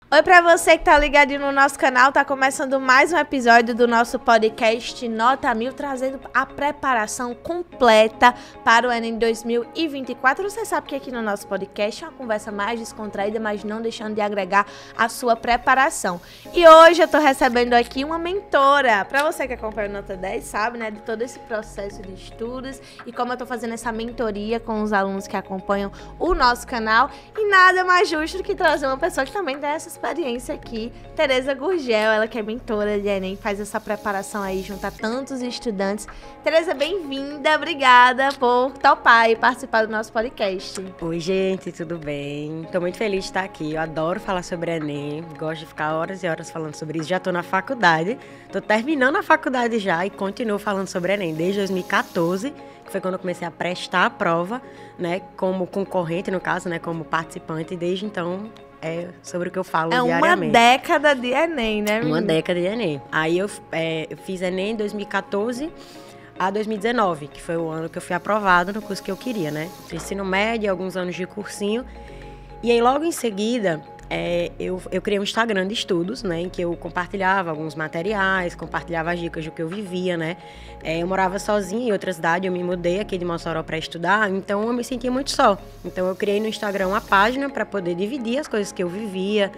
Oi pra você que tá ligadinho no nosso canal, tá começando mais um episódio do nosso podcast Nota 1000, trazendo a preparação completa para o Enem 2024. Você sabe que aqui no nosso podcast é uma conversa mais descontraída, mas não deixando de agregar a sua preparação. E hoje eu tô recebendo aqui uma mentora. Pra você que acompanha o Nota 10, sabe, né, de todo esse processo de estudos e como eu tô fazendo essa mentoria com os alunos que acompanham o nosso canal. E nada mais justo do que trazer uma pessoa que também tem essa experiência aqui, Tereza Gurgel, ela que é mentora de Enem, faz essa preparação aí junto a tantos estudantes. Tereza, bem-vinda, obrigada por topar e participar do nosso podcast. Oi, gente, tudo bem? Tô muito feliz de estar aqui, eu adoro falar sobre Enem, gosto de ficar horas e horas falando sobre isso, já tô na faculdade, tô terminando a faculdade já e continuo falando sobre Enem desde 2014, que foi quando eu comecei a prestar a prova, né, como concorrente no caso, né, como participante, e desde então é sobre o que eu falo diariamente. É uma década de Enem, né, menina? Uma década de Enem. Aí eu fiz Enem em 2014 a 2019, que foi o ano que eu fui aprovada no curso que eu queria, né? Ensino médio, alguns anos de cursinho. E aí logo em seguida, eu criei um Instagram de estudos, né? Em que eu compartilhava alguns materiais, compartilhava as dicas do que eu vivia, né? Eu morava sozinha em outra cidade, eu me mudei aqui de Mossoró para estudar, então eu me sentia muito só. Então eu criei no Instagram uma página para poder dividir as coisas que eu vivia,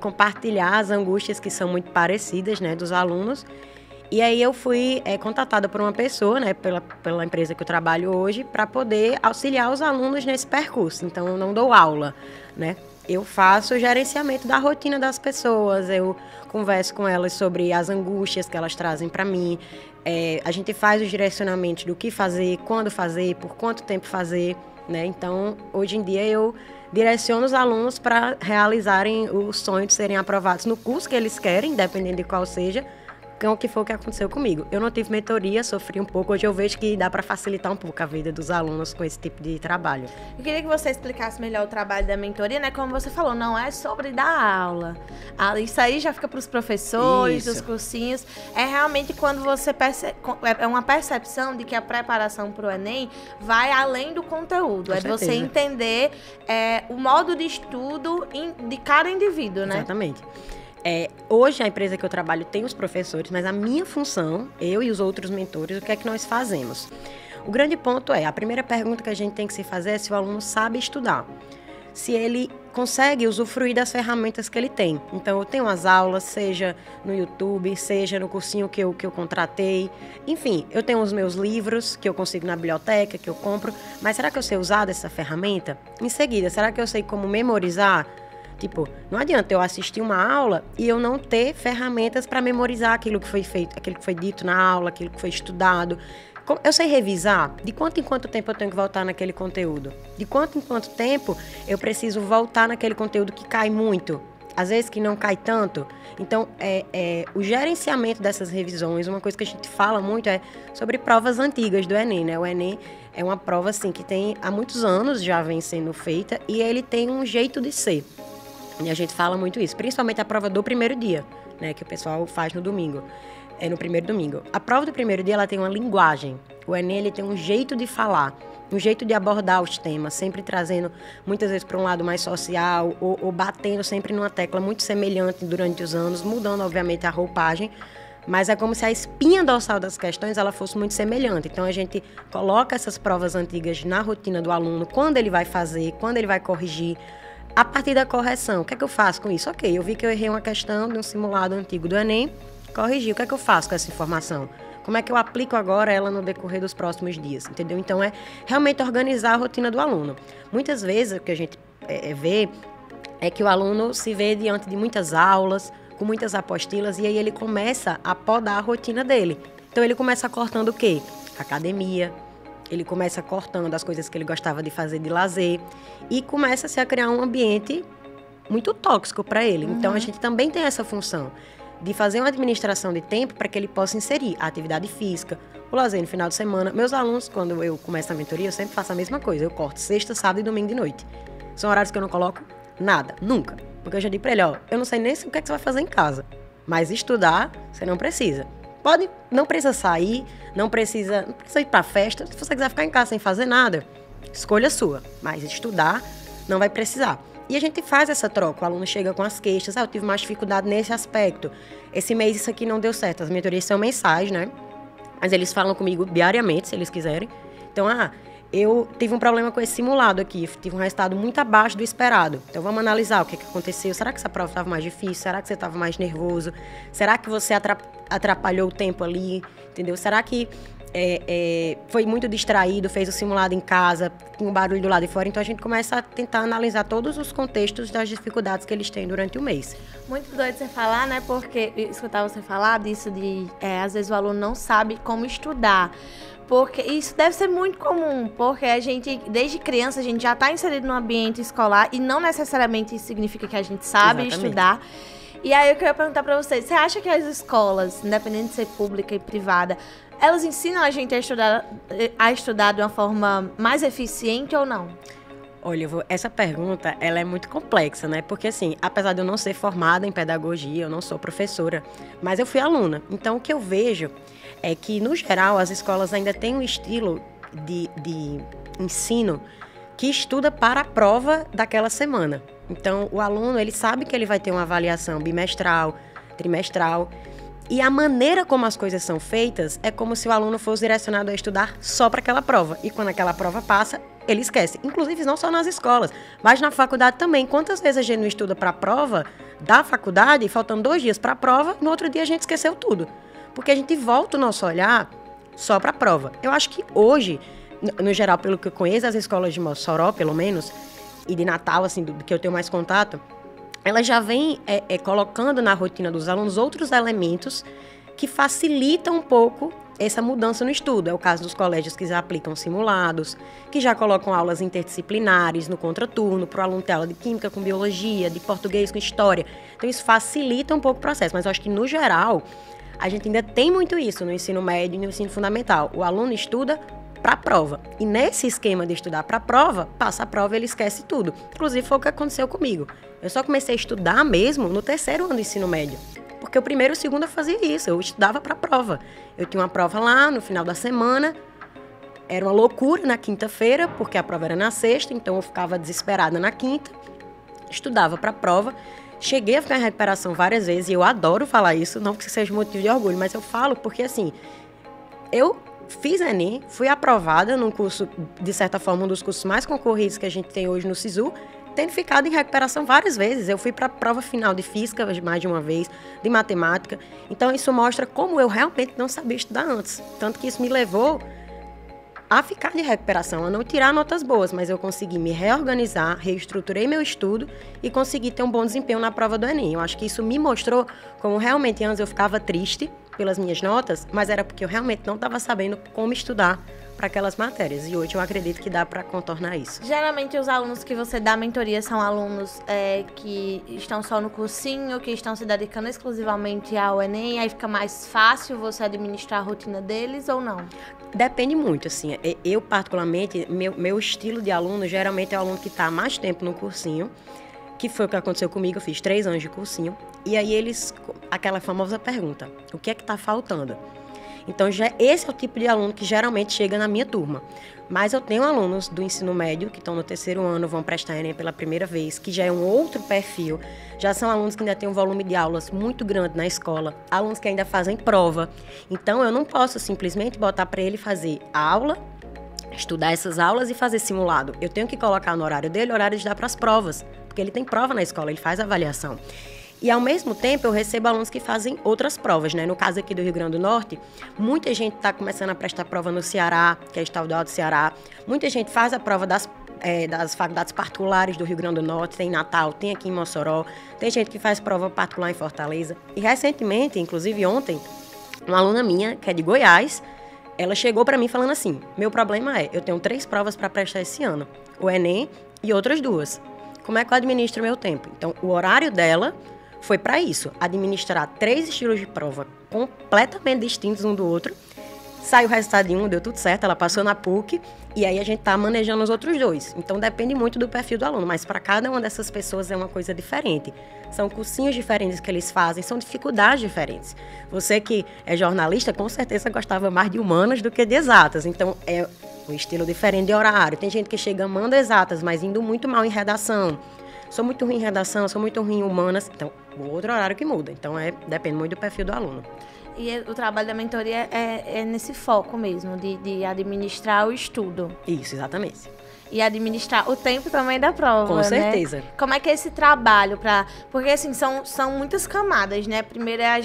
compartilhar as angústias que são muito parecidas, né, dos alunos. E aí eu fui contatada por uma pessoa, né, pela empresa que eu trabalho hoje, para poder auxiliar os alunos nesse percurso. Então eu não dou aula, né? Eu faço o gerenciamento da rotina das pessoas, eu converso com elas sobre as angústias que elas trazem para mim, a gente faz os direcionamentos do que fazer, quando fazer, por quanto tempo fazer, né? Então, hoje em dia eu direciono os alunos para realizarem o sonho de serem aprovados no curso que eles querem, dependendo de qual seja, o que foi o que aconteceu comigo. Eu não tive mentoria, sofri um pouco. Hoje eu vejo que dá para facilitar um pouco a vida dos alunos com esse tipo de trabalho. Eu queria que você explicasse melhor o trabalho da mentoria, né? Como você falou, não é sobre dar aula. Isso aí já fica para os professores, dos cursinhos. É realmente quando você é uma percepção de que a preparação para o Enem vai além do conteúdo. É você entender o modo de estudo de cada indivíduo, né? Exatamente. Hoje a empresa que eu trabalho tem os professores, mas a minha função, eu e os outros mentores, o que é que nós fazemos? O grande ponto a primeira pergunta que a gente tem que se fazer é se o aluno sabe estudar, se ele consegue usufruir das ferramentas que ele tem. Então eu tenho as aulas, seja no YouTube, seja no cursinho que eu contratei, enfim, eu tenho os meus livros que eu consigo na biblioteca, que eu compro, mas será que eu sei usar dessa ferramenta? Em seguida, será que eu sei como memorizar? Tipo, não adianta eu assistir uma aula e eu não ter ferramentas para memorizar aquilo que foi feito, aquilo que foi dito na aula, aquilo que foi estudado. Eu sei revisar? De quanto em quanto tempo eu tenho que voltar naquele conteúdo? De quanto em quanto tempo eu preciso voltar naquele conteúdo que cai muito? Às vezes que não cai tanto. Então, o gerenciamento dessas revisões, uma coisa que a gente fala muito é sobre provas antigas do Enem, né? O Enem é uma prova, assim, que tem há muitos anos já vem sendo feita e ele tem um jeito de ser. E a gente fala muito isso, principalmente a prova do primeiro dia, né, que o pessoal faz no domingo, no primeiro domingo. A prova do primeiro dia, ela tem uma linguagem. O Enem, ele tem um jeito de falar, um jeito de abordar os temas, sempre trazendo, muitas vezes, para um lado mais social, ou batendo sempre numa tecla muito semelhante durante os anos, mudando, obviamente, a roupagem, mas é como se a espinha dorsal das questões ela fosse muito semelhante. Então, a gente coloca essas provas antigas na rotina do aluno, quando ele vai fazer, quando ele vai corrigir. A partir da correção, o que é que eu faço com isso? Ok, eu vi que eu errei uma questão de um simulado antigo do Enem, corrigi, o que é que eu faço com essa informação? Como é que eu aplico agora ela no decorrer dos próximos dias, entendeu? Então, é realmente organizar a rotina do aluno. Muitas vezes, o que a gente vê é que o aluno se vê diante de muitas aulas, com muitas apostilas, e aí ele começa a podar a rotina dele. Então, ele começa cortando o quê? Academia. Ele começa cortando as coisas que ele gostava de fazer de lazer e começa-se a criar um ambiente muito tóxico para ele. Uhum. Então, a gente também tem essa função de fazer uma administração de tempo para que ele possa inserir a atividade física, o lazer no final de semana. Meus alunos, quando eu começo a mentoria, eu sempre faço a mesma coisa. Eu corto sexta, sábado e domingo de noite. São horários que eu não coloco nada, nunca. Porque eu já digo para ele, eu não sei nem o que é que você vai fazer em casa, mas estudar, você não precisa. Não precisa sair, não precisa ir para festa. Se você quiser ficar em casa sem fazer nada, escolha sua. Mas estudar não vai precisar. E a gente faz essa troca, o aluno chega com as queixas, eu tive mais dificuldade nesse aspecto, esse mês isso aqui não deu certo, as mentorias são mensais, né? Mas eles falam comigo diariamente, se eles quiserem. Então, eu tive um problema com esse simulado aqui, tive um resultado muito abaixo do esperado. Então, vamos analisar o que aconteceu. Será que essa prova estava mais difícil? Será que você estava mais nervoso? Será que você atrapalhou o tempo ali? Entendeu? Será que foi muito distraído, fez o simulado em casa, com o barulho do lado de fora? Então, a gente começa a tentar analisar todos os contextos das dificuldades que eles têm durante o mês. Muito doido você falar, né? Porque escutar você falar disso de, às vezes, o aluno não sabe como estudar. Porque isso deve ser muito comum, porque a gente, desde criança, a gente já está inserido no ambiente escolar e não necessariamente isso significa que a gente sabe estudar. E aí eu queria perguntar para vocês, você acha que as escolas, independente de ser pública e privada, elas ensinam a gente a estudar de uma forma mais eficiente ou não? Olha, essa pergunta, ela é muito complexa, né? Porque, assim, apesar de eu não ser formada em pedagogia, eu não sou professora, mas eu fui aluna. Então, o que eu vejo é que, no geral, as escolas ainda têm um estilo de ensino que estuda para a prova daquela semana. Então, o aluno, ele sabe que ele vai ter uma avaliação bimestral, trimestral, e a maneira como as coisas são feitas é como se o aluno fosse direcionado a estudar só para aquela prova. E quando aquela prova passa, ele esquece. Inclusive, não só nas escolas, mas na faculdade também. Quantas vezes a gente não estuda para a prova da faculdade, faltando 2 dias para a prova, no outro dia a gente esqueceu tudo. Porque a gente volta o nosso olhar só para a prova. Eu acho que hoje, no geral, pelo que eu conheço, as escolas de Mossoró, pelo menos, e de Natal, assim, do que eu tenho mais contato, ela já vem colocando na rotina dos alunos outros elementos que facilitam um pouco essa mudança no estudo. É o caso dos colégios que já aplicam simulados, que já colocam aulas interdisciplinares no contraturno, para o aluno ter aula de química com biologia, de português com história. Então, isso facilita um pouco o processo. Mas eu acho que, no geral, a gente ainda tem muito isso no ensino médio e no ensino fundamental. O aluno estuda para a prova. E nesse esquema de estudar para a prova, passa a prova e ele esquece tudo. Inclusive, foi o que aconteceu comigo. Eu só comecei a estudar mesmo no 3º ano do ensino médio. Porque o 1º e o 2º eu fazia isso, eu estudava para a prova. Eu tinha uma prova lá no final da semana, era uma loucura na quinta-feira, porque a prova era na sexta, então eu ficava desesperada na quinta, estudava para a prova. Cheguei a ficar em recuperação várias vezes, e eu adoro falar isso, não que seja motivo de orgulho, mas eu falo porque, assim, eu fiz Enem, fui aprovada num curso, de certa forma, um dos cursos mais concorridos que a gente tem hoje no SISU, tendo ficado em recuperação várias vezes. Eu fui para a prova final de física mais de uma vez, de matemática. Então, isso mostra como eu realmente não sabia estudar antes. Tanto que isso me levou a ficar de recuperação, a não tirar notas boas, mas eu consegui me reorganizar, reestruturei meu estudo e consegui ter um bom desempenho na prova do Enem. Eu acho que isso me mostrou como realmente antes eu ficava triste pelas minhas notas, mas era porque eu realmente não estava sabendo como estudar para aquelas matérias. E hoje eu acredito que dá para contornar isso. Geralmente os alunos que você dá mentoria são alunos que estão só no cursinho, que estão se dedicando exclusivamente ao Enem, aí fica mais fácil você administrar a rotina deles ou não? Depende muito, assim. Eu, particularmente, meu estilo de aluno geralmente é o aluno que está há mais tempo no cursinho, que foi o que aconteceu comigo. Eu fiz 3 anos de cursinho. E aí aquela famosa pergunta, o que é que está faltando? Então, esse é o tipo de aluno que geralmente chega na minha turma. Mas eu tenho alunos do ensino médio que estão no 3º ano, vão prestar Enem pela primeira vez, que já é um outro perfil. Já são alunos que ainda têm um volume de aulas muito grande na escola, alunos que ainda fazem prova. Então, eu não posso simplesmente botar para ele fazer aula, estudar essas aulas e fazer simulado. Eu tenho que colocar no horário dele o horário de dar para as provas, porque ele tem prova na escola, ele faz avaliação. E, ao mesmo tempo, eu recebo alunos que fazem outras provas, né? No caso aqui do Rio Grande do Norte, muita gente está começando a prestar prova no Ceará, que é o estadual do Ceará. Muita gente faz a prova das faculdades particulares do Rio Grande do Norte, tem em Natal, tem aqui em Mossoró. Tem gente que faz prova particular em Fortaleza. E, recentemente, inclusive ontem, uma aluna minha, que é de Goiás, ela chegou para mim falando assim, meu problema é, eu tenho 3 provas para prestar esse ano, o Enem e outras 2. Como é que eu administro o meu tempo? Então, o horário dela foi para isso, administrar 3 estilos de prova completamente distintos um do outro. Saiu o resultado de um, deu tudo certo, ela passou na PUC, e aí a gente está manejando os outros 2. Então, depende muito do perfil do aluno, mas para cada uma dessas pessoas é uma coisa diferente. São cursinhos diferentes que eles fazem, são dificuldades diferentes. Você que é jornalista, com certeza gostava mais de humanas do que de exatas. Então, é um estilo diferente de horário. Tem gente que chega amando exatas, mas indo muito mal em redação. sou muito ruim em redação, sou muito ruim em humanas. Então, o outro horário que muda. Então, depende muito do perfil do aluno. E o trabalho da mentoria é nesse foco mesmo, de administrar o estudo. Isso, exatamente. E administrar o tempo também da prova, Com certeza. Né? Como é que é esse trabalho para... Porque, assim, são muitas camadas, né? Primeiro é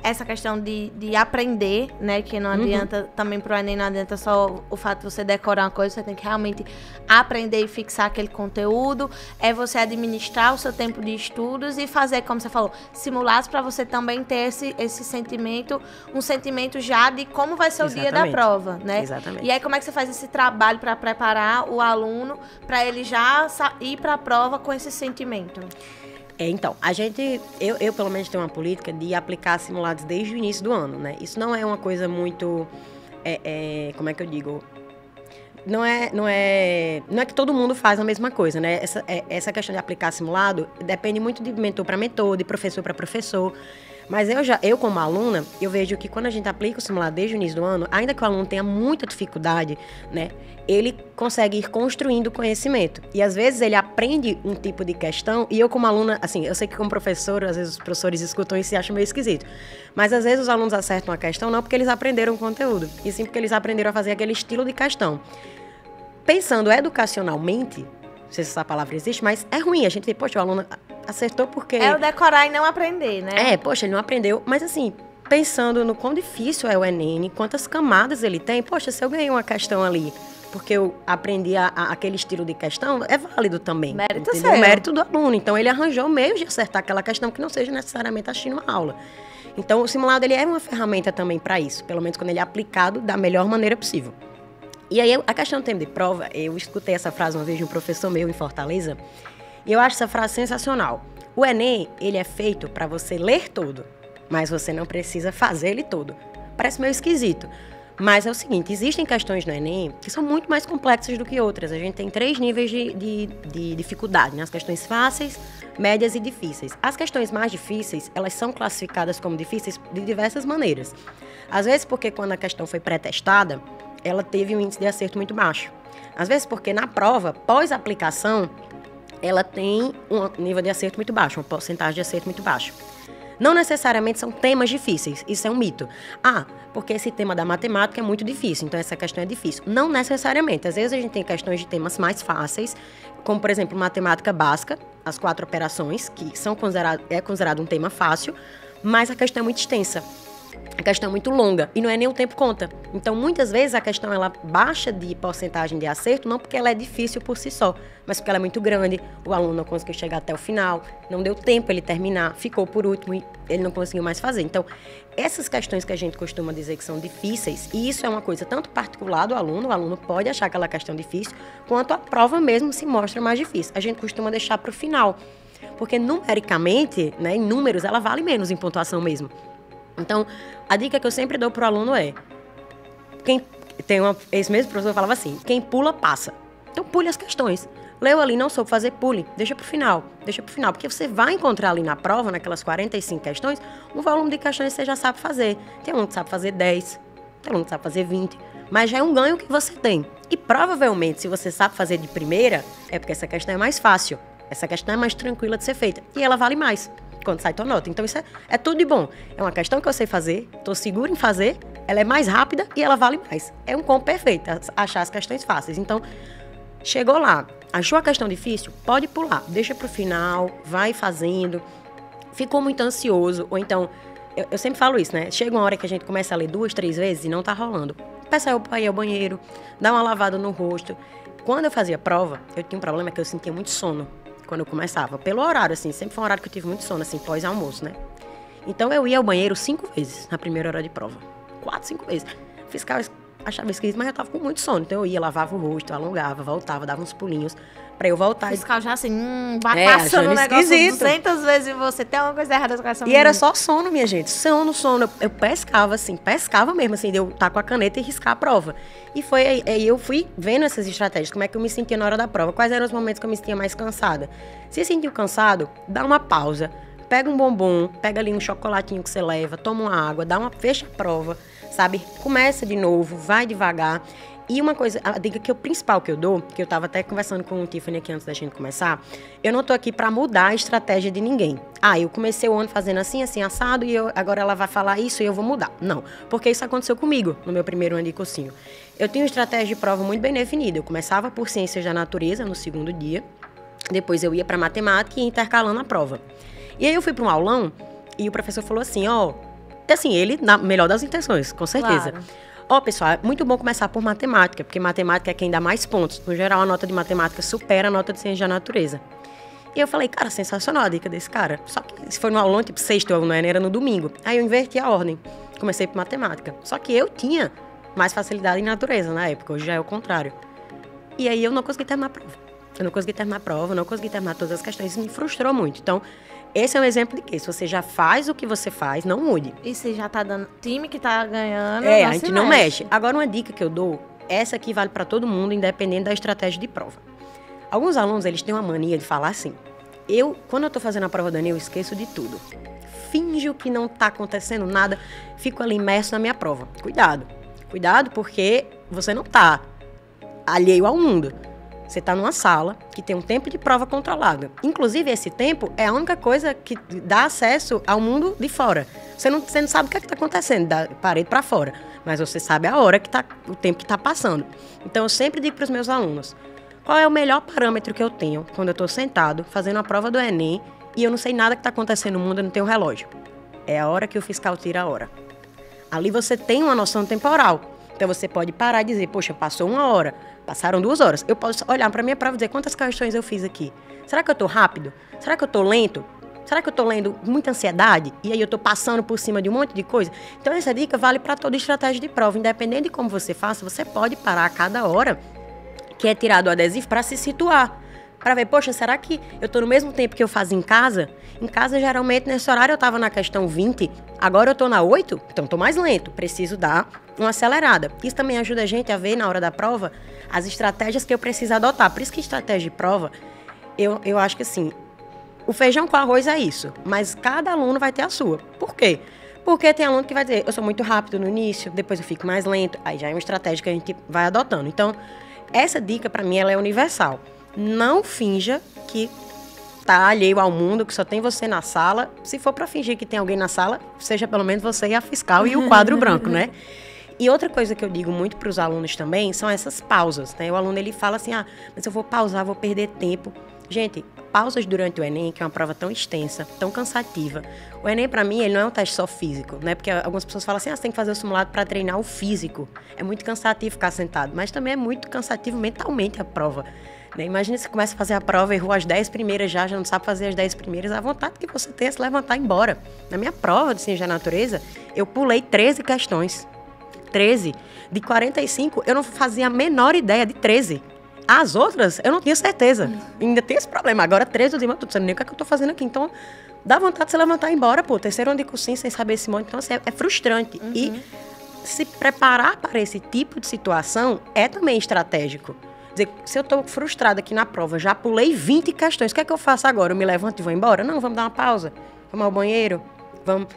essa questão de aprender, né? Que não adianta, também pro Enem não adianta só o fato de você decorar uma coisa, você tem que realmente aprender e fixar aquele conteúdo. É você administrar o seu tempo de estudos e fazer, como você falou, simulados para você também ter esse sentimento, um sentimento já de como vai ser o dia da prova, né? Exatamente. E aí, como é que você faz esse trabalho para preparar o aluno para ele já ir para a prova com esse sentimento? Então, eu pelo menos tenho uma política de aplicar simulados desde o início do ano, né? Isso não é uma coisa muito, como é que eu digo? Não é que todo mundo faz a mesma coisa, né? Essa questão de aplicar simulado depende muito de mentor para mentor, de professor para professor. Mas eu como aluna, eu vejo que quando a gente aplica o simulado desde o início do ano, ainda que o aluno tenha muita dificuldade, né, ele consegue ir construindo conhecimento. E às vezes ele aprende um tipo de questão, e eu como aluna, assim, eu sei que como professor, às vezes os professores escutam isso e acham meio esquisito. Mas às vezes os alunos acertam a questão não porque eles aprenderam o conteúdo, e sim porque eles aprenderam a fazer aquele estilo de questão. Pensando educacionalmente, não sei se essa palavra existe, mas é ruim. A gente vê, poxa, o aluno acertou porque... É o decorar e não aprender, né? Poxa, ele não aprendeu. Mas assim, pensando no quão difícil é o Enem, quantas camadas ele tem, poxa, se eu ganhei uma questão ali porque eu aprendi aquele estilo de questão, é válido também. Mérito seu. Seu. Mérito do aluno. Então, ele arranjou meios de acertar aquela questão que não seja necessariamente assistindo uma aula. Então, o simulado, ele é uma ferramenta também para isso, pelo menos quando ele é aplicado da melhor maneira possível. E aí, a questão do tempo de prova, eu escutei essa frase uma vez de um professor meu em Fortaleza, e eu acho essa frase sensacional. O Enem, ele é feito para você ler todo, mas você não precisa fazer ele todo. Parece meio esquisito, mas é o seguinte, existem questões no Enem que são muito mais complexas do que outras. A gente tem 3 níveis de dificuldade, né? As questões fáceis, médias e difíceis. As questões mais difíceis, elas são classificadas como difíceis de diversas maneiras. Às vezes porque quando a questão foi pré-testada, ela teve um índice de acerto muito baixo. Às vezes porque na prova, pós-aplicação, ela tem um nível de acerto muito baixo, uma porcentagem de acerto muito baixo. Não necessariamente são temas difíceis, isso é um mito. Porque esse tema da matemática é muito difícil, então essa questão é difícil. Não necessariamente, às vezes a gente tem questões de temas mais fáceis, como por exemplo matemática básica, as 4 operações, que é considerado um tema fácil, mas a questão é muito extensa. A questão é muito longa e não é nem o tempo conta. Então, muitas vezes, a questão ela baixa de porcentagem de acerto, não porque ela é difícil por si só, mas porque ela é muito grande, o aluno não conseguiu chegar até o final, não deu tempo ele terminar, ficou por último e ele não conseguiu mais fazer. Então, essas questões que a gente costuma dizer que são difíceis, e isso é uma coisa tanto particular do aluno, o aluno pode achar aquela questão difícil, quanto a prova mesmo se mostra mais difícil. A gente costuma deixar para o final, porque numericamente, né, em números, ela vale menos em pontuação mesmo. Então, a dica que eu sempre dou pro aluno é, esse mesmo professor falava assim, quem pula, passa. Então, pule as questões. Leu ali, não soube fazer, pule. Deixa pro final, porque você vai encontrar ali na prova, naquelas 45 questões, um volume de questões que você já sabe fazer. Tem aluno que sabe fazer 10, tem aluno que sabe fazer 20, mas já é um ganho que você tem. E provavelmente, se você sabe fazer de primeira, é porque essa questão é mais fácil, essa questão é mais tranquila de ser feita, e ela vale mais quando sai tua nota. Então, isso é tudo de bom. É uma questão que eu sei fazer, estou segura em fazer, ela é mais rápida e ela vale mais. É um combo perfeito, achar as questões fáceis. Então, chegou lá, achou a questão difícil? Pode pular, deixa pro final, vai fazendo. Ficou muito ansioso, ou então, eu sempre falo isso, né? Chega uma hora que a gente começa a ler 2, 3 vezes e não tá rolando. Peça eu para ir ao banheiro, dá uma lavada no rosto. Quando eu fazia prova, eu tinha um problema que eu sentia muito sono quando eu começava. Pelo horário, assim, sempre foi um horário que eu tive muito sono, assim, pós-almoço, né? Então, eu ia ao banheiro 5 vezes na primeira hora de prova. 4, 5 vezes. Ficava, achava esquisito, mas eu tava com muito sono. Então, eu ia, lavava o rosto, alongava, voltava, dava uns pulinhos pra eu voltar. Fiscal já assim, vai passando o negócio esquisito. 200 vezes e você tem alguma coisa errada com essa menina. E era só sono, minha gente. Sono. Eu pescava, assim, pescava mesmo, assim, de eu estar com a caneta e riscar a prova. E foi aí eu fui vendo essas estratégias, como é que eu me sentia na hora da prova, quais eram os momentos que eu me sentia mais cansada. Se sentiu cansado, dá uma pausa, pega um bombom, pega ali um chocolatinho que você leva, toma uma água, fecha a prova, sabe? Começa de novo, vai devagar. E uma coisa, a dica principal que eu dou, que eu tava até conversando com o Tiffany aqui antes da gente começar, eu não tô aqui pra mudar a estratégia de ninguém. Eu comecei o ano fazendo assim, assim, assado, e agora ela vai falar isso e eu vou mudar. Não, porque isso aconteceu comigo no meu primeiro ano de cursinho. Eu tinha uma estratégia de prova muito bem definida. Eu começava por ciências da natureza no segundo dia, depois eu ia pra matemática e ia intercalando a prova. E aí eu fui pra um aulão e o professor falou assim, assim, ele, na melhor das intenções, com certeza. Claro. Pessoal, é muito bom começar por matemática, porque matemática é quem dá mais pontos. No geral, a nota de matemática supera a nota de ciência da natureza. E eu falei, cara, sensacional a dica desse cara. Só que se for no aulão, tipo, sexto, não era no domingo. Aí eu inverti a ordem. Comecei por matemática. Só que eu tinha mais facilidade em natureza na época, hoje já é o contrário. E aí eu não consegui terminar a prova. Eu não consegui terminar todas as questões. Isso me frustrou muito. Então, esse é um exemplo de que se você já faz o que você faz, não mude. E se já tá dando time que tá ganhando, a gente não mexe. Agora, uma dica que eu dou, essa aqui vale para todo mundo, independente da estratégia de prova. Alguns alunos, eles têm uma mania de falar assim, quando eu tô fazendo a prova da ANEM, eu esqueço de tudo. Finjo que não tá acontecendo nada, fico ali imerso na minha prova. Cuidado, porque você não tá alheio ao mundo. Você está numa sala que tem um tempo de prova controlado. Inclusive, esse tempo é a única coisa que dá acesso ao mundo de fora. Você não sabe o que está acontecendo, da parede para fora. Mas você sabe a hora o tempo que está passando. Então, eu sempre digo para os meus alunos, qual é o melhor parâmetro que eu tenho quando eu estou sentado, fazendo a prova do Enem, e eu não sei nada que está acontecendo no mundo, eu não tenho relógio. É a hora que o fiscal tira a hora. Ali você tem uma noção temporal. Então, você pode parar e dizer, poxa, passou 1 hora, passaram 2 horas. Eu posso olhar para a minha prova e dizer, quantas questões eu fiz aqui? Será que eu estou rápido? Será que eu estou lento? Será que eu estou lendo com muita ansiedade? E aí eu estou passando por cima de um monte de coisa? Então, essa dica vale para toda estratégia de prova. Independente de como você faça, você pode parar a cada hora que é tirado o adesivo para se situar. Para ver, poxa, será que eu estou no mesmo tempo que eu fazia em casa? Em casa, geralmente, nesse horário eu estava na questão 20, agora eu estou na 8, então estou mais lento, preciso dar uma acelerada. Isso também ajuda a gente a ver, na hora da prova, as estratégias que eu preciso adotar. Por isso que estratégia de prova, eu acho que assim, o feijão com arroz é isso, mas cada aluno vai ter a sua. Por quê? Porque tem aluno que vai dizer, eu sou muito rápido no início, depois eu fico mais lento, aí já é uma estratégia que a gente vai adotando. Então, essa dica, para mim, ela é universal. Não finja que tá alheio ao mundo, que só tem você na sala. Se for para fingir que tem alguém na sala, seja pelo menos você e a fiscal e o quadro branco, né? E outra coisa que eu digo muito para os alunos também são essas pausas, né? O aluno, ele fala assim, mas eu vou pausar, vou perder tempo. Gente, pausas durante o Enem, que é uma prova tão extensa, tão cansativa. O Enem, para mim, ele não é um teste só físico, né? Porque algumas pessoas falam assim, você tem que fazer o simulado para treinar o físico. É muito cansativo ficar sentado, mas também é muito cansativo mentalmente a prova. Né? Imagina se você começa a fazer a prova, errou as 10 primeiras já não sabe fazer as 10 primeiras, a vontade que você tem é se levantar e ir embora. Na minha prova de Ciência da Natureza, eu pulei 13 questões. 13. De 45, eu não fazia a menor ideia de 13. As outras, eu não tinha certeza. Ainda tem esse problema. Agora, 13, eu digo, mas não nem o que é que eu tô fazendo aqui. Então, dá vontade de se levantar e ir embora, pô. Terceiro ano de cursinho, sem saber esse monte. Então, assim, é frustrante. E se preparar para esse tipo de situação é também estratégico. Dizer, se eu tô frustrada aqui na prova, já pulei 20 questões, o que é que eu faço agora? Eu me levanto e vou embora? Não, vamos dar uma pausa. Vamos ao banheiro, vamos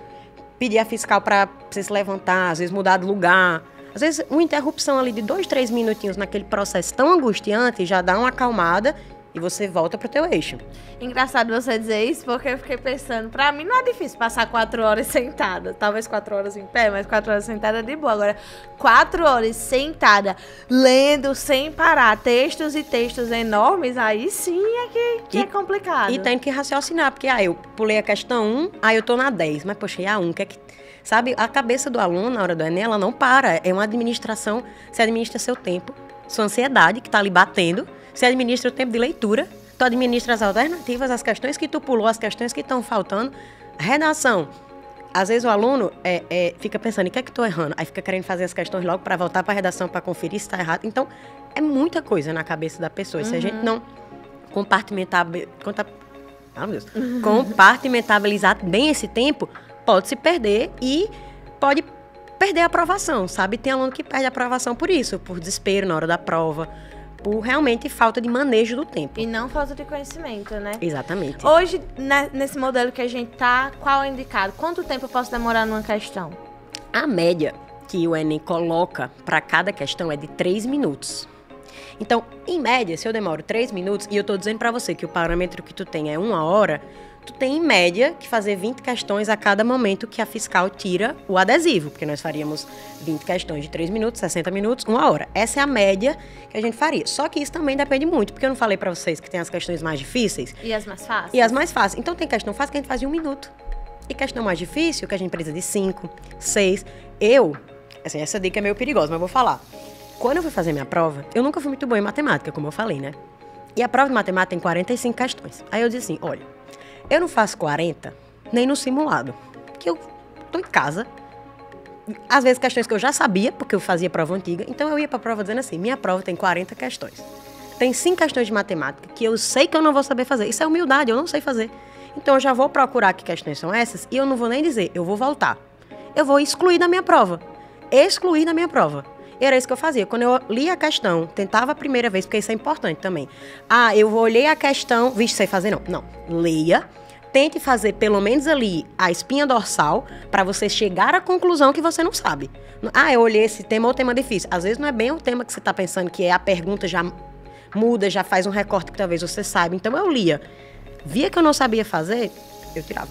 pedir a fiscal para você se levantar, às vezes mudar de lugar. Às vezes, uma interrupção ali de 2, 3 minutinhos naquele processo tão angustiante já dá uma acalmada e você volta pro teu eixo. Engraçado você dizer isso, porque eu fiquei pensando, pra mim não é difícil passar 4 horas sentada. Talvez 4 horas em pé, mas 4 horas sentada é de boa. Agora, 4 horas sentada, lendo sem parar, textos e textos enormes, aí sim é que é complicado. E tem que raciocinar, porque eu pulei a questão 1, aí eu tô na 10, mas poxa, e a 1, que é que... Sabe, a cabeça do aluno na hora do Enem, ela não para. É uma administração, você administra seu tempo, sua ansiedade que tá ali batendo, você administra o tempo de leitura, tu administra as alternativas, as questões que tu pulou, as questões que estão faltando. Redação. Às vezes o aluno fica pensando, em que é que tô errando? Aí fica querendo fazer as questões logo para voltar para a redação, para conferir se tá errado. Então, é muita coisa na cabeça da pessoa. Se a gente não compartimentabilizar bem esse tempo, pode se perder e pode perder a aprovação, sabe? Tem aluno que perde a aprovação por isso, por desespero na hora da prova, por realmente falta de manejo do tempo. E não falta de conhecimento, né? Exatamente. Hoje, nesse modelo que a gente tá, qual é o indicado? Quanto tempo eu posso demorar numa questão? A média que o Enem coloca para cada questão é de 3 minutos. Então, em média, se eu demoro 3 minutos, e eu tô dizendo para você que o parâmetro que tu tem é 1 hora, tu tem, em média, que fazer 20 questões a cada momento que a fiscal tira o adesivo, porque nós faríamos 20 questões de 3 minutos, 60 minutos, 1 hora. Essa é a média que a gente faria. Só que isso também depende muito, porque eu não falei para vocês que tem as questões mais difíceis. E as mais fáceis. E as mais fáceis. Então, tem questão fácil que a gente faz em 1 minuto. E questão mais difícil, que a gente precisa de 5, 6. Assim, essa dica é meio perigosa, mas eu vou falar. Quando eu fui fazer minha prova, eu nunca fui muito boa em matemática, como eu falei, né? E a prova de matemática tem 45 questões. Aí eu disse assim, olha, eu não faço 40 nem no simulado, que eu tô em casa. Às vezes questões que eu já sabia, porque eu fazia prova antiga. Então eu ia pra prova dizendo assim, minha prova tem 40 questões. Tem 5 questões de matemática que eu sei que eu não vou saber fazer. Isso é humildade, eu não sei fazer. Então eu já vou procurar que questões são essas e eu não vou nem dizer, eu vou voltar. Eu vou excluir da minha prova. Excluir da minha prova. E era isso que eu fazia. Quando eu li a questão, tentava a primeira vez, porque isso é importante também. Eu olhei a questão, vixe, sei fazer não. Não, leia, tente fazer pelo menos ali a espinha dorsal, para você chegar à conclusão que você não sabe. Eu olhei esse tema ou tema difícil. Às vezes não é bem o tema que você está pensando, que é a pergunta já muda, já faz um recorte que talvez você saiba. Então eu lia. Via que eu não sabia fazer, eu tirava.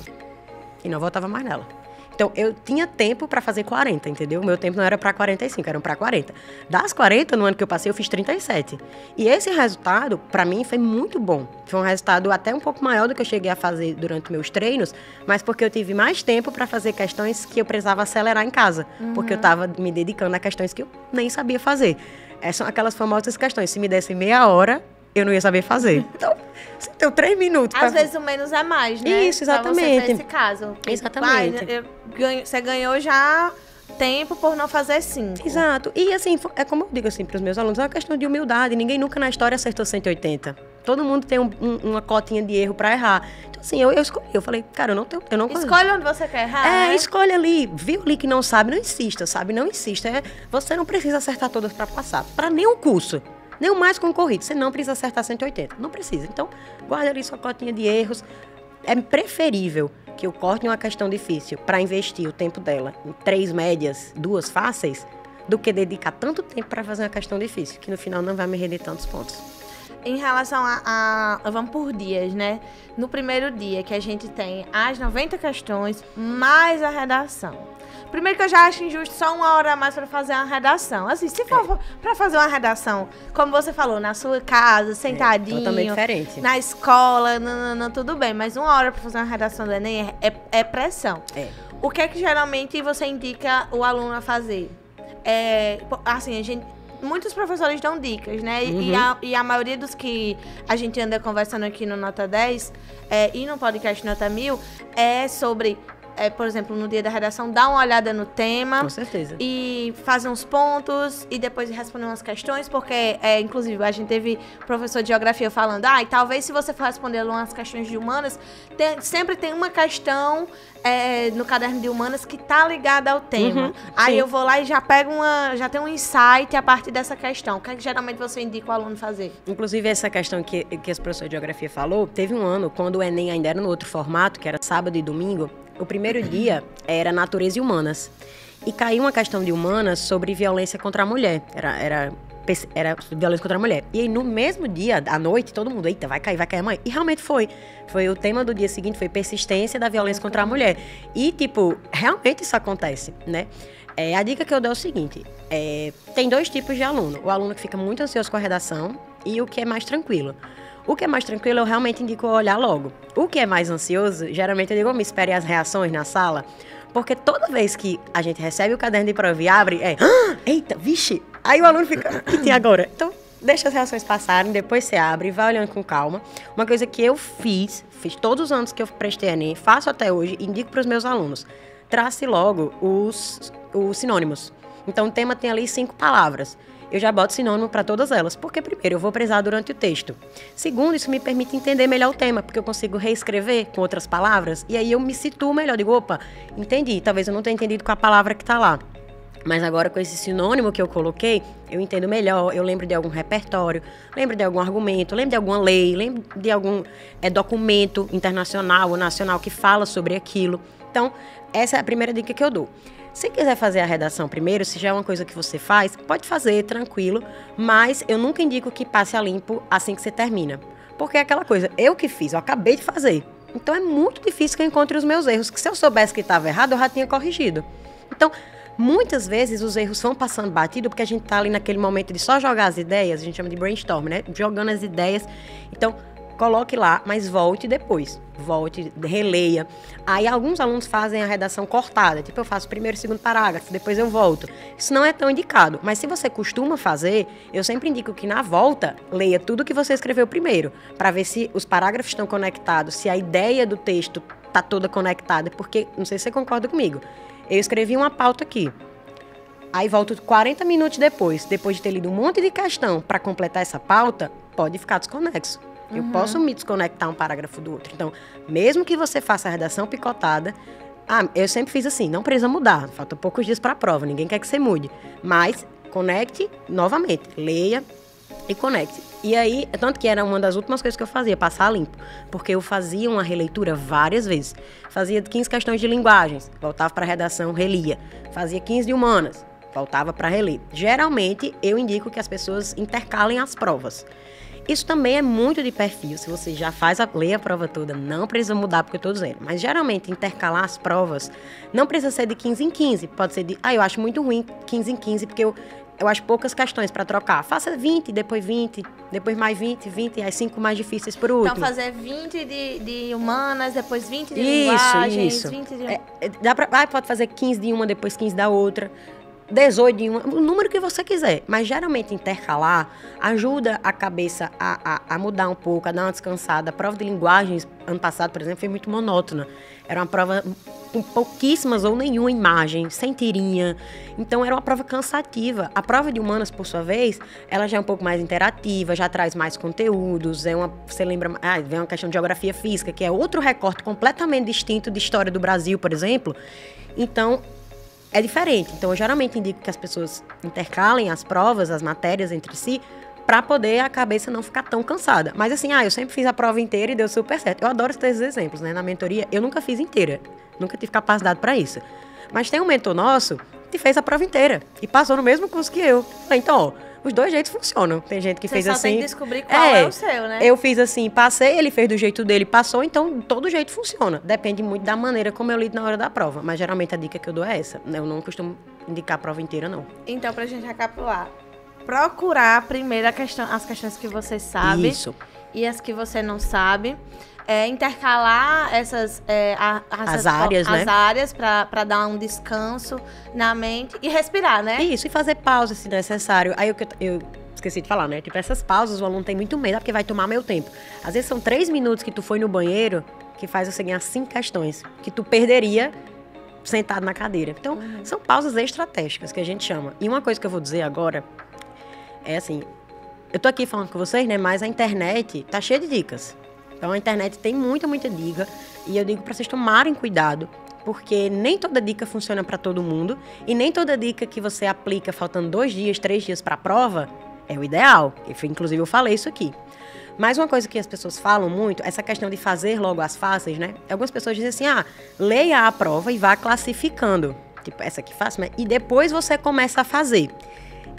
E não voltava mais nela. Então, eu tinha tempo para fazer 40, entendeu? O meu tempo não era para 45, era para 40. Das 40, no ano que eu passei, eu fiz 37. E esse resultado, para mim, foi muito bom. Foi um resultado até um pouco maior do que eu cheguei a fazer durante meus treinos, mas porque eu tive mais tempo para fazer questões que eu precisava acelerar em casa. Porque eu estava me dedicando a questões que eu nem sabia fazer. Essas são aquelas famosas questões. Se me desse meia hora, eu não ia saber fazer. Então, você tem 3 minutos. Às vezes o menos é mais, né? Isso, exatamente. Pra você nesse caso. Exatamente. Você ganhou já tempo por não fazer 5. Exato. E assim, é como eu digo assim para os meus alunos, é uma questão de humildade. Ninguém nunca na história acertou 180. Todo mundo tem uma cotinha de erro para errar. Então assim, eu escolhi. Eu falei, cara, eu não Escolhe onde você quer errar, né? Escolhe ali. Viu ali que não sabe, não insista, sabe? Não insista. Você não precisa acertar todas para passar. Para nenhum curso. Nem o mais concorrido, você não precisa acertar 180. Não precisa. Então, guarda ali sua cotinha de erros. É preferível que eu corte uma questão difícil para investir o tempo dela em 3 médias, 2 fáceis, do que dedicar tanto tempo para fazer uma questão difícil, que no final não vai me render tantos pontos. Em relação vamos por dias, né? No primeiro dia que a gente tem as 90 questões, mais a redação. Primeiro que eu já acho injusto só 1 hora a mais para fazer uma redação. Assim, se for para fazer uma redação, como você falou, na sua casa, sentadinho. Totalmente diferente. Na escola, tudo bem. Mas 1 hora para fazer uma redação do Enem é pressão. O que é que geralmente você indica o aluno a fazer? Assim, muitos professores dão dicas, né? E a maioria dos que a gente anda conversando aqui no Nota 10 e no podcast Nota 1000 é sobre... por exemplo, no dia da redação, dar uma olhada no tema. Com certeza. E fazer uns pontos e depois responder umas questões, porque, inclusive, a gente teve professor de geografia falando, e talvez se você for responder umas questões de humanas, sempre tem uma questão no caderno de humanas que tá ligada ao tema. Aí eu vou lá e já pego já tem um insight a partir dessa questão. O que é que geralmente você indica o aluno fazer? Inclusive, essa questão que esse professor de geografia falou, teve um ano, quando o Enem ainda era no outro formato, que era sábado e domingo, o primeiro dia era natureza e humanas. E caiu uma questão de humanas sobre violência contra a mulher. Era violência contra a mulher. E aí, no mesmo dia, à noite, todo mundo, eita, vai cair amanhã. E realmente foi. Foi o tema do dia seguinte, foi persistência da violência contra a mulher. E, realmente isso acontece, né? A dica que eu dou é o seguinte, tem 2 tipos de aluno. O aluno que fica muito ansioso com a redação e o que é mais tranquilo. O que é mais tranquilo, eu realmente indico olhar logo. O que é mais ansioso, geralmente eu digo, me espere as reações na sala, porque toda vez que a gente recebe o caderno de prova e abre, eita, vixe, aí o aluno fica, o que tem agora? Então, deixa as reações passarem, depois você abre e vai olhando com calma. Uma coisa que eu fiz todos os anos que eu prestei Enem, faço até hoje, indico para os meus alunos, trace logo os sinônimos. Então, o tema tem ali 5 palavras. Eu já boto sinônimo para todas elas, porque primeiro, eu vou precisar durante o texto. Segundo, isso me permite entender melhor o tema, porque eu consigo reescrever com outras palavras, e aí eu me situo melhor. Digo, opa, entendi, talvez eu não tenha entendido com a palavra que está lá. Mas agora, com esse sinônimo que eu coloquei, eu entendo melhor, eu lembro de algum repertório, lembro de algum argumento, lembro de alguma lei, lembro de algum documento internacional ou nacional que fala sobre aquilo. Então, essa é a primeira dica que eu dou. Se quiser fazer a redação primeiro, se já é uma coisa que você faz, pode fazer, tranquilo, mas eu nunca indico que passe a limpo assim que você termina. Porque é aquela coisa, eu que fiz, eu acabei de fazer. Então, é muito difícil que eu encontre os meus erros, que se eu soubesse que estava errado, eu já tinha corrigido. Então, muitas vezes os erros vão passando batido porque a gente tá ali naquele momento de só jogar as ideias, a gente chama de brainstorm, né? Jogando as ideias. Então, coloque lá, mas volte depois. Volte, releia. Aí alguns alunos fazem a redação cortada, tipo eu faço o primeiro e segundo parágrafo, depois eu volto. Isso não é tão indicado, mas se você costuma fazer, eu sempre indico que na volta, leia tudo que você escreveu primeiro, para ver se os parágrafos estão conectados, se a ideia do texto tá toda conectada, porque, não sei se você concorda comigo, eu escrevi uma pauta aqui, aí volto 40 minutos depois de ter lido um monte de questão para completar essa pauta, pode ficar desconexo. Eu posso me desconectar um parágrafo do outro. Então, mesmo que você faça a redação picotada, eu sempre fiz assim, não precisa mudar, faltam poucos dias para a prova, ninguém quer que você mude. Mas, conecte novamente, leia e conecte. E aí, tanto que era uma das últimas coisas que eu fazia, passar limpo. Porque eu fazia uma releitura várias vezes. Fazia 15 questões de linguagens, voltava para a redação, relia. Fazia 15 de humanas, voltava para reler. Geralmente, eu indico que as pessoas intercalem as provas. Isso também é muito de perfil. Se você já lê a prova toda, não precisa mudar porque eu estou dizendo. Mas, geralmente, intercalar as provas não precisa ser de 15 em 15. Pode ser de, eu acho muito ruim 15 em 15, porque eu acho poucas questões para trocar. Faça 20, depois mais 20, e as 5 mais difíceis por último. Então, fazer 20 de humanas, depois 20 de linguagens. Isso. 20 de... Pode fazer 15 de uma, depois 15 da outra. 18 de uma, o número que você quiser. Mas, geralmente, intercalar ajuda a cabeça a mudar um pouco, a dar uma descansada. A prova de linguagens, ano passado, por exemplo, foi muito monótona. Era uma prova com pouquíssimas ou nenhuma imagem, sem tirinha. Então, era uma prova cansativa. A prova de humanas, por sua vez, ela já é um pouco mais interativa, já traz mais conteúdos. Você lembra... vem uma questão de geografia física, que é outro recorte completamente distinto de história do Brasil, por exemplo. Então, é diferente. Então, eu geralmente indico que as pessoas intercalem as provas, as matérias entre si, para poder a cabeça não ficar tão cansada. Mas assim, eu sempre fiz a prova inteira e deu super certo. Eu adoro ter esses exemplos, né? Na mentoria, eu nunca fiz inteira. Nunca tive capacidade para isso. Mas tem um mentor nosso que fez a prova inteira e passou no mesmo curso que eu. Então, os dois jeitos funcionam. Tem gente que fez assim... Você só tem que descobrir qual é o seu, né? Eu fiz assim, passei, ele fez do jeito dele, passou, então todo jeito funciona. Depende muito da maneira como eu lido na hora da prova. Mas geralmente a dica que eu dou é essa. Eu não costumo indicar a prova inteira, não. Então, pra gente recapitular, procurar primeiro as questões que você sabe. Isso. E as que você não sabe. Intercalar essas áreas, né? As áreas para dar um descanso na mente e respirar, né? Isso, e fazer pausa se necessário. Aí eu esqueci de falar, né? Tipo, essas pausas o aluno tem muito medo, porque vai tomar meu tempo. Às vezes são 3 minutos que tu foi no banheiro que faz você ganhar 5 questões que tu perderia sentado na cadeira. Então, são pausas estratégicas que a gente chama. E uma coisa que eu vou dizer agora é assim, eu tô aqui falando com vocês, né? Mas a internet tá cheia de dicas. Então, a internet tem muita dica e eu digo para vocês tomarem cuidado, porque nem toda dica funciona para todo mundo e nem toda dica que você aplica faltando 2 dias, 3 dias para a prova é o ideal. Inclusive, eu falei isso aqui. Mas uma coisa que as pessoas falam muito, essa questão de fazer logo as fáceis, né? Algumas pessoas dizem assim, leia a prova e vá classificando. Tipo, essa aqui fácil, e depois você começa a fazer.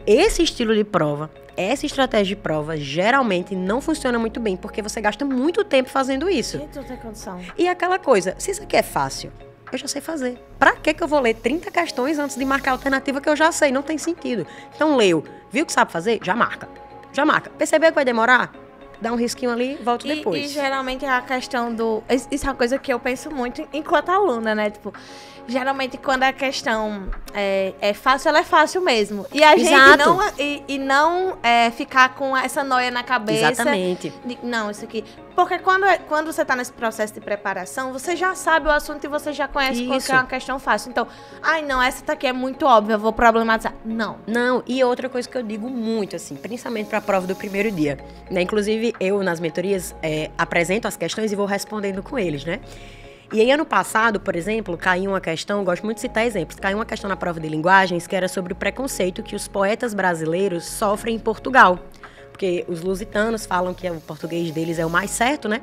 Esse estilo de prova, essa estratégia de prova, geralmente não funciona muito bem, porque você gasta muito tempo fazendo isso. E tu tem condição. E aquela coisa, se isso aqui é fácil, eu já sei fazer. Pra que eu vou ler 30 questões antes de marcar a alternativa que eu já sei? Não tem sentido. Então, leu, viu que sabe fazer? Já marca. Percebeu que vai demorar? Dá um risquinho ali e volta depois. E geralmente a questão do... Isso é uma coisa que eu penso muito enquanto aluna, né? Tipo, geralmente quando a questão é fácil, ela é fácil mesmo. E a gente não ficar com essa noia na cabeça. Exatamente. Não, isso aqui... Porque quando você tá nesse processo de preparação, você já sabe o assunto e você já conhece porque é uma questão fácil. Então, não, essa daqui é muito óbvia, eu vou problematizar. Não, e outra coisa que eu digo muito, assim, principalmente para a prova do primeiro dia, né? Inclusive, eu, nas mentorias, apresento as questões e vou respondendo com eles, né? E aí, ano passado, por exemplo, caiu uma questão, eu gosto muito de citar exemplos, caiu uma questão na prova de linguagens que era sobre o preconceito que os poetas brasileiros sofrem em Portugal. Porque os lusitanos falam que o português deles é o mais certo, né?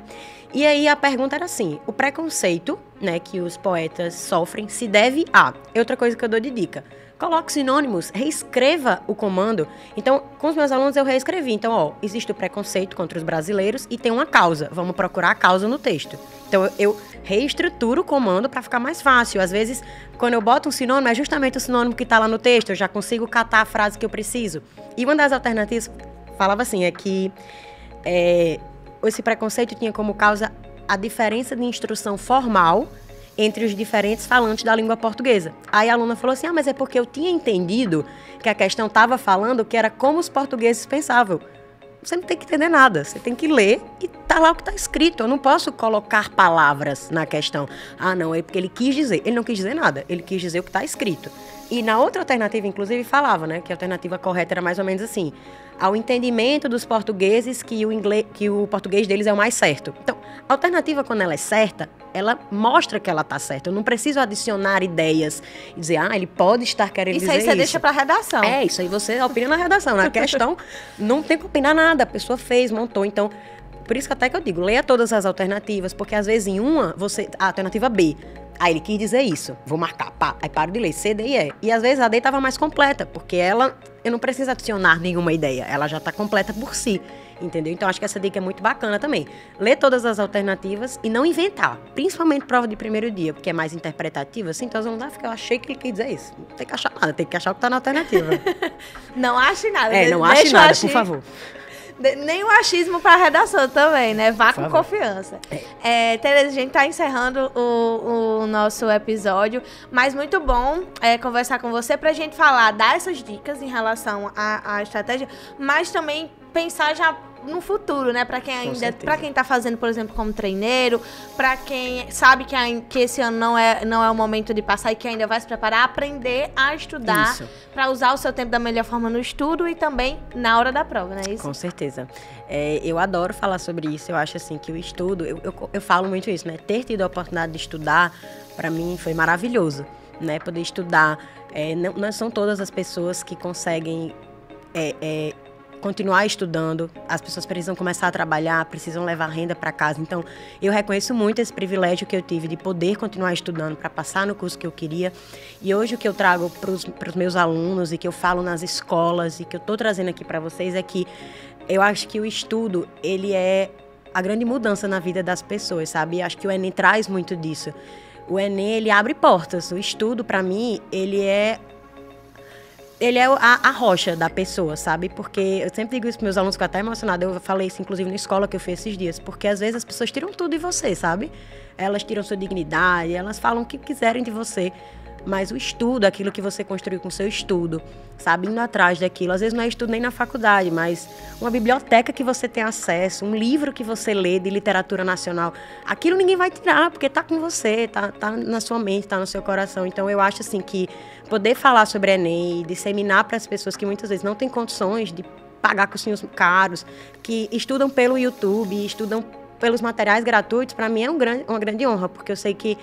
E aí a pergunta era assim, o preconceito, né, que os poetas sofrem se deve a... Outra coisa que eu dou de dica, coloque sinônimos, reescreva o comando. Então, com os meus alunos eu reescrevi. Então, ó, existe o preconceito contra os brasileiros e tem uma causa. Vamos procurar a causa no texto. Então, eu reestruturo o comando para ficar mais fácil. Às vezes, quando eu boto um sinônimo, é justamente o sinônimo que está lá no texto. Eu já consigo catar a frase que eu preciso. E uma das alternativas falava assim, é que esse preconceito tinha como causa a diferença de instrução formal entre os diferentes falantes da língua portuguesa. Aí a aluna falou assim, mas é porque eu tinha entendido que a questão estava falando que era como os portugueses pensavam. Você não tem que entender nada, você tem que ler e tá lá o que está escrito. Eu não posso colocar palavras na questão. Ah, não, é porque ele quis dizer. Ele não quis dizer nada, ele quis dizer o que está escrito. E na outra alternativa, inclusive, falava, né, que a alternativa correta era mais ou menos assim, ao entendimento dos portugueses que o português deles é o mais certo. Então, a alternativa, quando ela é certa, ela mostra que ela está certa. Eu não preciso adicionar ideias e dizer, ele pode estar querendo dizer isso. Isso aí você deixa para a redação. Isso aí você opina na redação. Na questão, não tem que opinar nada. A pessoa fez, montou. Então, por isso que até que eu digo, leia todas as alternativas, porque às vezes em uma, a alternativa B, ele quis dizer isso, vou marcar, pá, aí paro de ler, C, D e E. E às vezes a D estava mais completa, porque eu não preciso adicionar nenhuma ideia, ela já está completa por si, entendeu? Então acho que essa dica é muito bacana também. Ler todas as alternativas e não inventar, principalmente prova de primeiro dia, porque é mais interpretativa, assim, então vamos lá, porque eu achei que ele quis dizer isso. Não tem que achar nada, tem que achar o que está na alternativa. Não ache nada. Não ache nada, por favor. Nem o achismo para a redação também, né? Vá com confiança. Tereza, a gente tá encerrando o nosso episódio, mas muito bom conversar com você pra gente falar, dar essas dicas em relação à estratégia, mas também pensar já no futuro, né? Para quem tá fazendo, por exemplo, como treineiro, para quem sabe que esse ano não é o momento de passar e que ainda vai se preparar, aprender a estudar para usar o seu tempo da melhor forma no estudo e também na hora da prova, não é isso? Com certeza. Eu adoro falar sobre isso. Eu acho assim que o estudo, eu falo muito isso, né? Ter tido a oportunidade de estudar, para mim foi maravilhoso, né? Poder estudar. Não são todas as pessoas que conseguem continuar estudando, as pessoas precisam começar a trabalhar, precisam levar renda para casa. Então, eu reconheço muito esse privilégio que eu tive de poder continuar estudando para passar no curso que eu queria. E hoje o que eu trago para os meus alunos e que eu falo nas escolas e que eu estou trazendo aqui para vocês é que eu acho que o estudo, ele é a grande mudança na vida das pessoas, sabe? E acho que o Enem traz muito disso. O Enem, ele abre portas. O estudo, para mim, ele é a rocha da pessoa, sabe? Porque eu sempre digo isso para meus alunos, que eu até emocionada. Eu falei isso, inclusive, na escola que eu fiz esses dias. Porque, às vezes, as pessoas tiram tudo de você, sabe? Elas tiram sua dignidade, elas falam o que quiserem de você. Mas o estudo, aquilo que você construiu com o seu estudo, sabe? Indo atrás daquilo. Às vezes não é estudo nem na faculdade, mas uma biblioteca que você tem acesso, um livro que você lê de literatura nacional. Aquilo ninguém vai tirar, porque tá com você, tá na sua mente, tá no seu coração. Então, eu acho, assim, que poder falar sobre Enem, disseminar para as pessoas que muitas vezes não têm condições de pagar cursinhos caros, que estudam pelo YouTube, estudam pelos materiais gratuitos, para mim é uma grande honra, porque eu sei que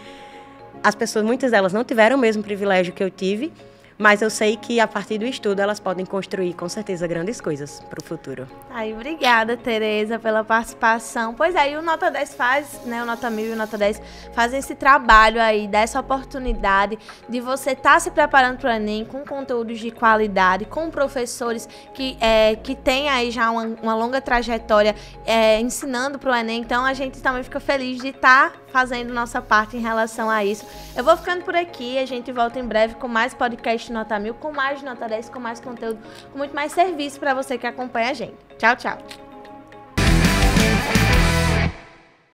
as pessoas, muitas delas não tiveram o mesmo privilégio que eu tive, mas eu sei que a partir do estudo elas podem construir com certeza grandes coisas para o futuro. Obrigada, Tereza, pela participação. Pois aí o Nota 10 faz, né, o Nota 1000 e o Nota 10 fazem esse trabalho aí, dessa oportunidade de você estar se preparando para o Enem com conteúdos de qualidade, com professores que têm aí já uma longa trajetória ensinando para o Enem. Então a gente também fica feliz de estar fazendo nossa parte em relação a isso. Eu vou ficando por aqui, a gente volta em breve com mais podcast Nota 1000, com mais Nota 10, com mais conteúdo, com muito mais serviço para você que acompanha a gente. Tchau, tchau.